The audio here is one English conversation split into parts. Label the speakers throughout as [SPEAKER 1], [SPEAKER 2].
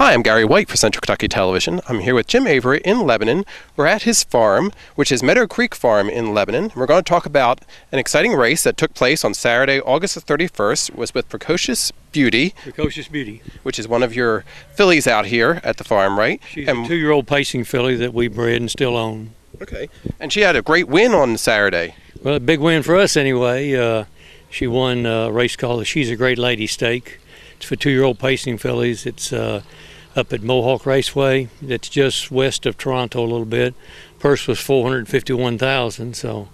[SPEAKER 1] Hi, I'm Gary White for Central Kentucky Television. I'm here with Jim Avritt in Lebanon. We're at his farm, which is Meadow Creek Farm in Lebanon. We're going to talk about an exciting race that took place on Saturday, August the 31st. It was with Precocious Beauty.
[SPEAKER 2] Precocious Beauty.
[SPEAKER 1] Which is one of your fillies out here at the farm, right?
[SPEAKER 2] She's a 2-year-old pacing filly that we bred and still own.
[SPEAKER 1] Okay. And she had a great win on Saturday.
[SPEAKER 2] Well, a big win for us anyway. She won a race called the She's a Great Lady Stake. It's for 2-year-old pacing fillies. It's up at Mohawk Raceway. That's just west of Toronto a little bit. Purse was $451,000, so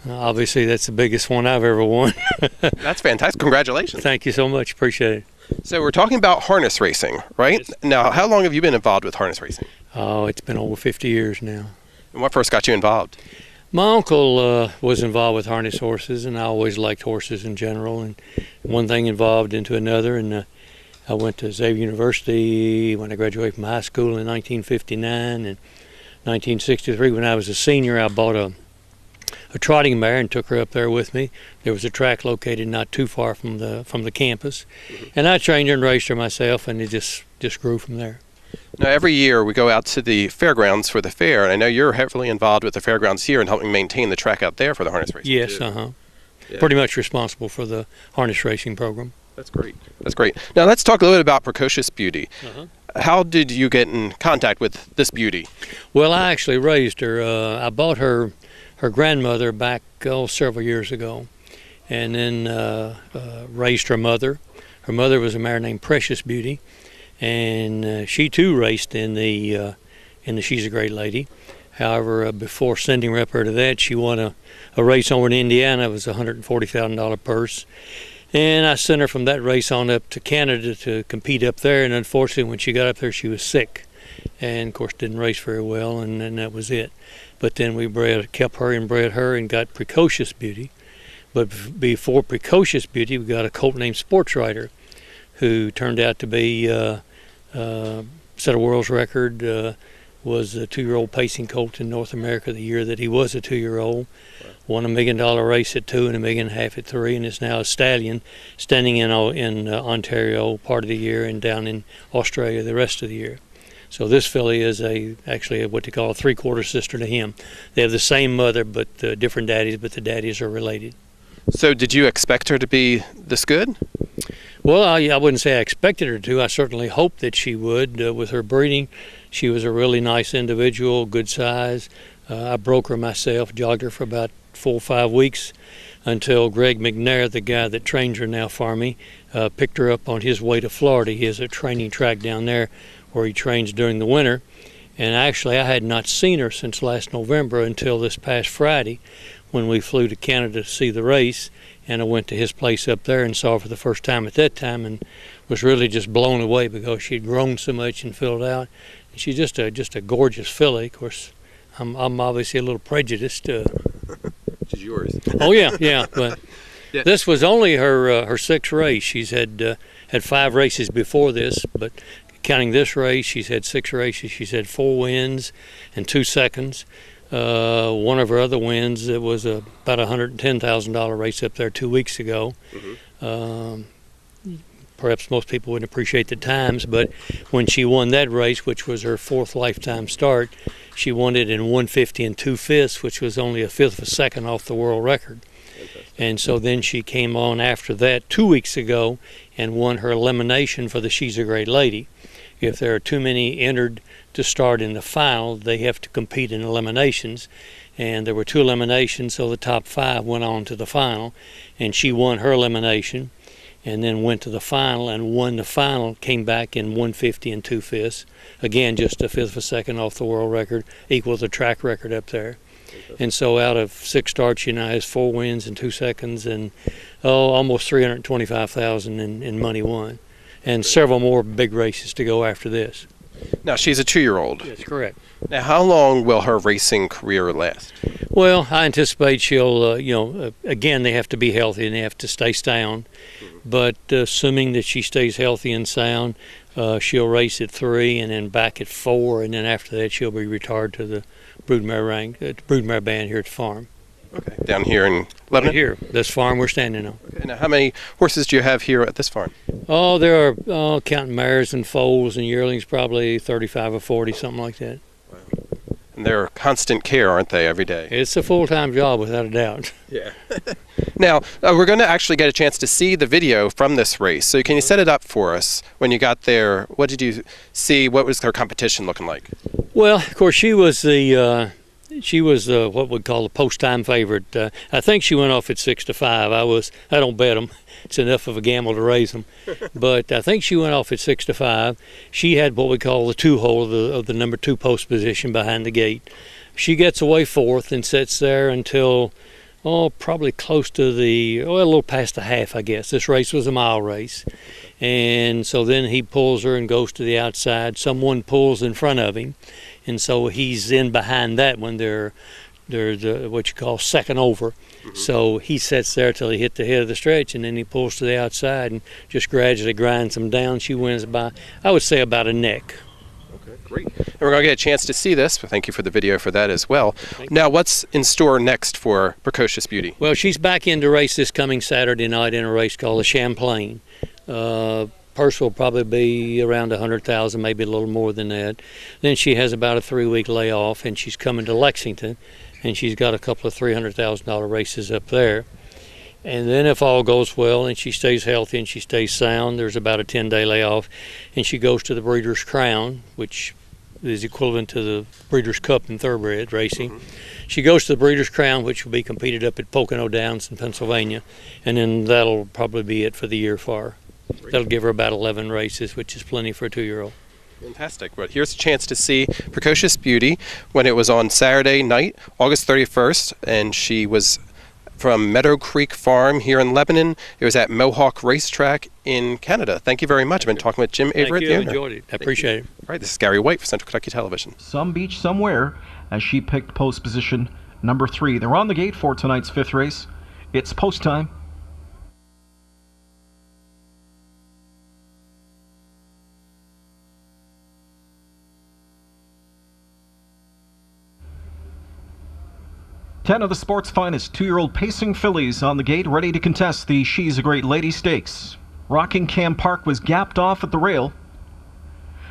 [SPEAKER 2] obviously that's the biggest one I've ever won.
[SPEAKER 1] That's fantastic. Congratulations.
[SPEAKER 2] Thank you so much. Appreciate it.
[SPEAKER 1] So we're talking about harness racing, right?
[SPEAKER 2] Yes.
[SPEAKER 1] Now, how long have you been involved with harness racing?
[SPEAKER 2] Oh, it's been over 50 years now.
[SPEAKER 1] And what first got you involved?
[SPEAKER 2] My uncle was involved with harness horses, and I always liked horses in general, and one thing involved into another, and I went to Xavier University when I graduated from high school in 1959, and 1963 when I was a senior I bought a trotting mare and took her up there with me. There was a track located not too far from the campus, and I trained her and raced her myself, and it just grew from there.
[SPEAKER 1] Now, every year we go out to the fairgrounds for the fair, and I know you're heavily involved with the fairgrounds here and helping maintain the track out there for the harness racing.
[SPEAKER 2] Yes,
[SPEAKER 1] Yeah.
[SPEAKER 2] Pretty much responsible for the harness racing program.
[SPEAKER 1] That's great. That's great. Now let's talk a little bit about Precocious Beauty. How did you get in contact with this beauty?
[SPEAKER 2] Well, I actually raised her. I bought her grandmother back several years ago, and then raised her mother. Her mother was a mare named Precious Beauty, and she too raced in the She's a Great Lady. However, before sending her up her to that, she won a race over in Indiana. It was a $140,000 purse. And I sent her from that race on up to Canada to compete up there, and unfortunately when she got up there she was sick, and of course didn't race very well, and that was it. But then we kept her and bred her and got Precocious Beauty. But before Precocious Beauty, we got a colt named Sports Rider, who turned out to be set a world's record, was a 2-year-old pacing colt in North America the year that he was a 2-year-old. Won $1 million race at 2 and $1.5 million at 3, and is now a stallion standing in Ontario part of the year and down in Australia the rest of the year. So this filly is actually what they call a 3/4 sister to him. They have the same mother but different daddies, but the daddies are related.
[SPEAKER 1] So did you expect her to be this good?
[SPEAKER 2] Well, I wouldn't say I expected her to. I certainly hoped that she would. With her breeding, she was a really nice individual, good size. I broke her myself, jogged her for about 4 or 5 weeks until Greg McNair, the guy that trains her now for me, picked her up on his way to Florida. He has a training track down there where he trains during the winter. And actually, I had not seen her since last November until this past Friday when we flew to Canada to see the race. And I went to his place up there and saw her for the first time at that time, and was really just blown away because she had grown so much and filled out. And she's just a gorgeous filly. Of course, I'm obviously a little prejudiced.
[SPEAKER 1] Which is yours.
[SPEAKER 2] Oh yeah. But yeah. This was only her 6th race. She's had 5 races before this, but counting this race, she's had 6 races. She's had 4 wins and 2 seconds. One of her other wins, it was about a $110,000 race up there 2 weeks ago. Perhaps most people wouldn't appreciate the times, but when she won that race, which was her 4th lifetime start, she won it in 150 2/5, which was only a 1/5 of a second off the world record. And so then she came on after that 2 weeks ago and won her elimination for the She's a Great Lady. If there are too many entered to start in the final, they have to compete in eliminations. And there were 2 eliminations, so the top 5 went on to the final. And she won her elimination and then went to the final and won the final, came back in 150 2/5. Again, just a 1/5 of a second off the world record, equal the track record up there. And so out of 6 starts, she now has 4 wins and 2 seconds and almost $325,000 in money won. And several more big races to go after this.
[SPEAKER 1] Now, she's a 2-year-old.
[SPEAKER 2] That's correct.
[SPEAKER 1] Now, how long will her racing career last?
[SPEAKER 2] Well, I anticipate she'll, again, they have to be healthy and they have to stay sound. But assuming that she stays healthy and sound, she'll race at 3 and then back at 4, and then after that she'll be retired to the broodmare band here at the farm.
[SPEAKER 1] Okay. Down here in
[SPEAKER 2] Right
[SPEAKER 1] Lebanon?
[SPEAKER 2] here, this farm we're standing on.
[SPEAKER 1] Okay. Now, how many horses do you have here at this farm?
[SPEAKER 2] Oh, there are, counting mares and foals and yearlings, probably 35 or 40, something like that.
[SPEAKER 1] And they're constant care, aren't they, every day?
[SPEAKER 2] It's a full-time job, without a doubt.
[SPEAKER 1] Yeah. Now, we're going to actually get a chance to see the video from this race. So can you set it up for us? When you got there, what did you see? What was their competition looking like?
[SPEAKER 2] Well, of course, she was what we'd call the post-time favorite. I think she went off at 6-5. I don't bet them. It's enough of a gamble to raise them. But I think she went off at 6-5. She had what we call the two-hole of the number 2 post position behind the gate. She gets away fourth and sits there until, probably close to a little past the half, I guess. This race was a mile race. And so then he pulls her and goes to the outside. Someone pulls in front of him. And so he's in behind that when they're what you call second over. Mm-hmm. So he sits there till he hit the head of the stretch, and then he pulls to the outside and just gradually grinds them down. She wins by, I would say, about a neck.
[SPEAKER 1] Okay, great. And we're going to get a chance to see this. Thank you for the video for that as well. Now, what's in store next for Precocious Beauty?
[SPEAKER 2] Well, she's back in to race this coming Saturday night in a race called the Champlain. Purse will probably be around 100,000, maybe a little more than that. Then she has about a 3-week layoff, and she's coming to Lexington, and she's got a couple of $300,000 races up there. And then if all goes well and she stays healthy and she stays sound, there's about a 10-day layoff, and she goes to the Breeders' Crown, which is equivalent to the Breeders' Cup in thoroughbred racing. Mm-hmm. She goes to the Breeders' Crown, which will be competed up at Pocono Downs in Pennsylvania, and then that'll probably be it for the year for her. That'll give her about 11 races, which is plenty for a 2-year-old.
[SPEAKER 1] Fantastic. Well, here's a chance to see Precocious Beauty when it was on Saturday night, August 31st, and she was from Meadow Creek Farm here in Lebanon. It was at Mohawk Racetrack in Canada. Thank you very much. I've been talking with Jim Avritt.
[SPEAKER 2] Thank you. I enjoyed it. I appreciate it.
[SPEAKER 1] All right, this is Gary White for Central Kentucky Television.
[SPEAKER 3] Some beach somewhere as she picked post position number 3. They're on the gate for tonight's 5th race. It's post time. Ten of the sport's finest 2-year-old pacing fillies on the gate, ready to contest the She's a Great Lady Stakes. Rockingham Park was gapped off at the rail.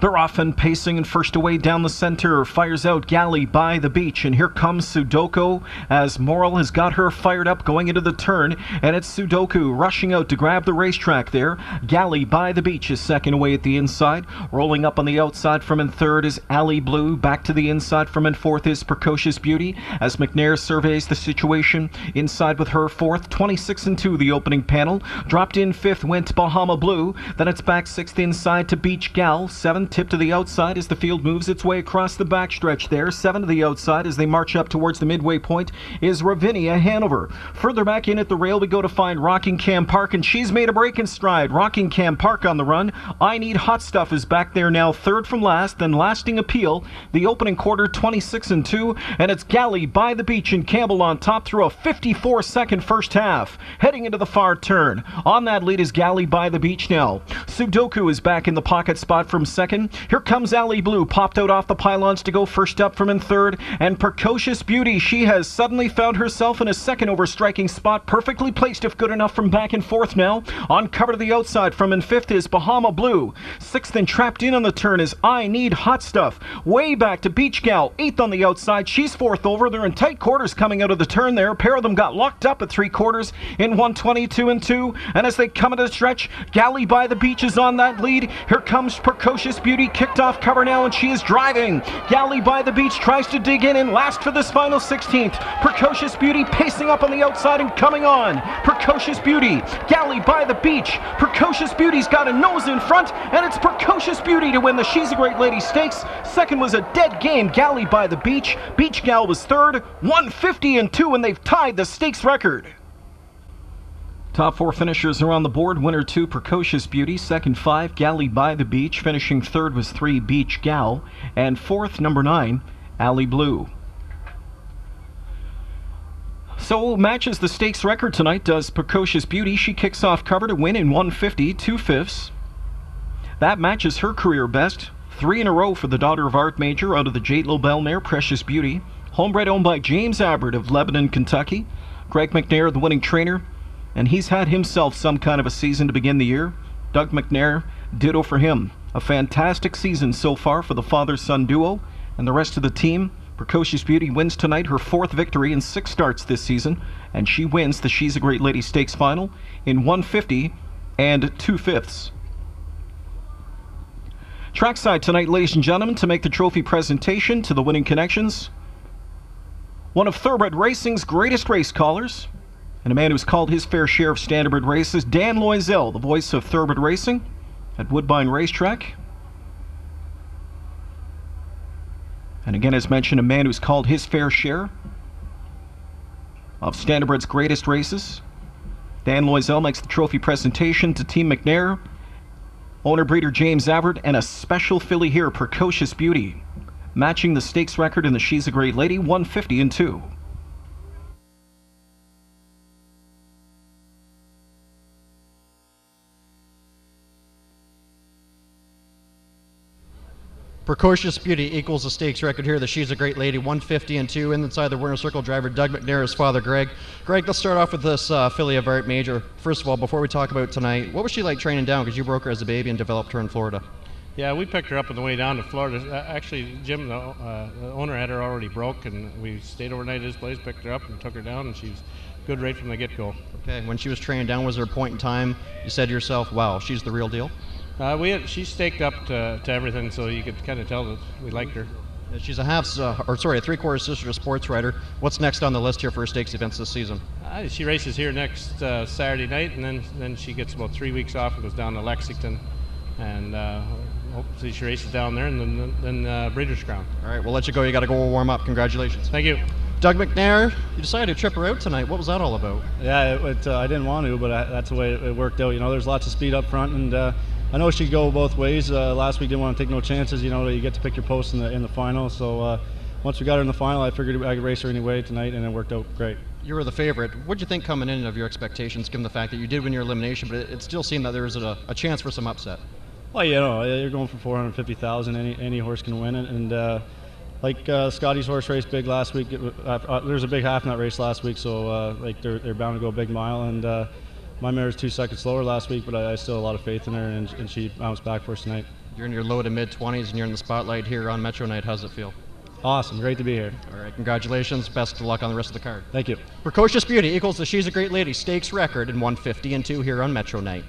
[SPEAKER 3] They're off and pacing, and first away down the center fires out Galley by the beach, and here comes Sudoku as Morrill has got her fired up going into the turn, and it's Sudoku rushing out to grab the racetrack there. Galley by the beach is second away at the inside. Rolling up on the outside from in third is Alley Blue. Back to the inside from in fourth is Precocious Beauty as McNair surveys the situation. Inside with her fourth, 26-2 the opening panel. Dropped in fifth went Bahama Blue. Then it's back sixth inside to Beach Gal. 7 tip to the outside as the field moves its way across the backstretch there. 7 to the outside as they march up towards the midway point is Ravinia Hanover. Further back in at the rail we go to find Rockingham Park, and she's made a break in stride. Rockingham Park on the run. I Need Hot Stuff is back there now, third from last, then Lasting Appeal. The opening quarter 26-2, and it's Galley by the beach and Campbell on top through a 54-second first half. Heading into the far turn. On that lead is Galley by the beach now. Sudoku is back in the pocket spot from second. Here comes Alley Blue, popped out off the pylons to go first up from in third. And Precocious Beauty, she has suddenly found herself in a second over striking spot, perfectly placed if good enough from back and forth now. On cover to the outside from in fifth is Bahama Blue. Sixth and trapped in on the turn is I Need Hot Stuff. Way back to Beach Gal, eighth on the outside. She's fourth over. They're in tight quarters coming out of the turn there. A pair of them got locked up at 3/4 in 122-2. And as they come into the stretch, Galley by the beach is on that lead. Here comes Precocious Beauty, kicked off cover now, and she is driving. Galley by the beach tries to dig in last for this final 16th. Precocious Beauty pacing up on the outside and coming on. Precocious Beauty, Galley by the beach. Precocious Beauty's got a nose in front, and it's Precocious Beauty to win the She's a Great Lady Stakes. Second was a dead game, Galley by the beach. Beach Gal was third, 150-2, and they've tied the stakes record. Top 4 finishers are on the board. Winner 2, Precocious Beauty. Second 5, Galley by the beach. Finishing third was 3, Beach Gal. And fourth, number 9, Alley Blue. So matches the stakes record tonight does Precocious Beauty. She kicks off cover to win in 150, 2/5. That matches her career best. 3 in a row for the daughter of Art Major out of the Jade Lobel mare, Precious Beauty. Homebred owned by James Avritt of Lebanon, Kentucky. Greg McNair, the winning trainer, and he's had himself some kind of a season to begin the year. Doug McNair, ditto for him. A fantastic season so far for the father-son duo and the rest of the team. Precocious Beauty wins tonight, her 4th victory in 6 starts this season, and she wins the She's a Great Lady Stakes final in 150 and 2/5. Trackside tonight, ladies and gentlemen, to make the trophy presentation to the winning connections. One of Thoroughbred Racing's greatest race callers, and a man who's called his fair share of standardbred races, Dan Loisel, the voice of Thoroughbred Racing at Woodbine Racetrack. And again, as mentioned, a man who's called his fair share of standardbred's greatest races. Dan Loisel makes the trophy presentation to Team McNair, owner-breeder James Avritt, and a special filly here, Precocious Beauty, matching the stakes record in the She's a Great Lady, 150 and 2.
[SPEAKER 4] Precocious Beauty equals the stakes record here. The She's a Great Lady, 150 and 2. Inside the winner's circle, driver Doug McNair, his father Greg. Greg, let's start off with this filly of Avritt Major. First of all, before we talk about tonight, what was she like training down? Because you broke her as a baby and developed her in Florida.
[SPEAKER 5] Yeah, we picked her up on the way down to Florida. Actually, Jim, the owner, had her already broke, and we stayed overnight at his place, picked her up, and took her down, and she's good right from the get-go. Okay,
[SPEAKER 4] when she was training down, was there a point in time you said to yourself, wow, she's the real deal?
[SPEAKER 5] She staked up to everything, so you could kind of tell that we liked her.
[SPEAKER 4] She's a three-quarter sister to Sports Rider. What's next on the list here for stakes events this season?
[SPEAKER 5] She races here next Saturday night, and then she gets about 3 weeks off and goes down to Lexington, and hopefully she races down there, and then Breeders' Crown.
[SPEAKER 4] All right, we'll let you go. You got to go warm up. Congratulations.
[SPEAKER 5] Thank you.
[SPEAKER 4] Doug McNair, you decided to trip her out tonight. What was that all about?
[SPEAKER 6] Yeah, I didn't want to, but that's the way it worked out. You know, there's lots of speed up front, and I know she could go both ways. Last week didn't want to take no chances. You know, you get to pick your post in the final. So once we got her in the final, I figured I could race her anyway tonight, and it worked out great.
[SPEAKER 4] You were the favorite. What did you think coming in of your expectations, given the fact that you did win your elimination, but it still seemed that there was a chance for some upset?
[SPEAKER 6] Well, you know, you're going for 450,000. Any horse can win it, and like Scotty's horse raced big last week. There was a big half nut race last week, so like they're bound to go a big mile, and. My mare was 2 seconds slower last week, but I still have a lot of faith in her, and she bounced back for us tonight.
[SPEAKER 4] You're in your low to mid-20s, and you're in the spotlight here on Metro Night. How's it feel?
[SPEAKER 6] Awesome. Great to be here.
[SPEAKER 4] All right. Congratulations. Best of luck on the rest of the card.
[SPEAKER 6] Thank you.
[SPEAKER 4] Precocious Beauty equals the She's a Great Lady stakes record in 150 and 2 here on Metro Night.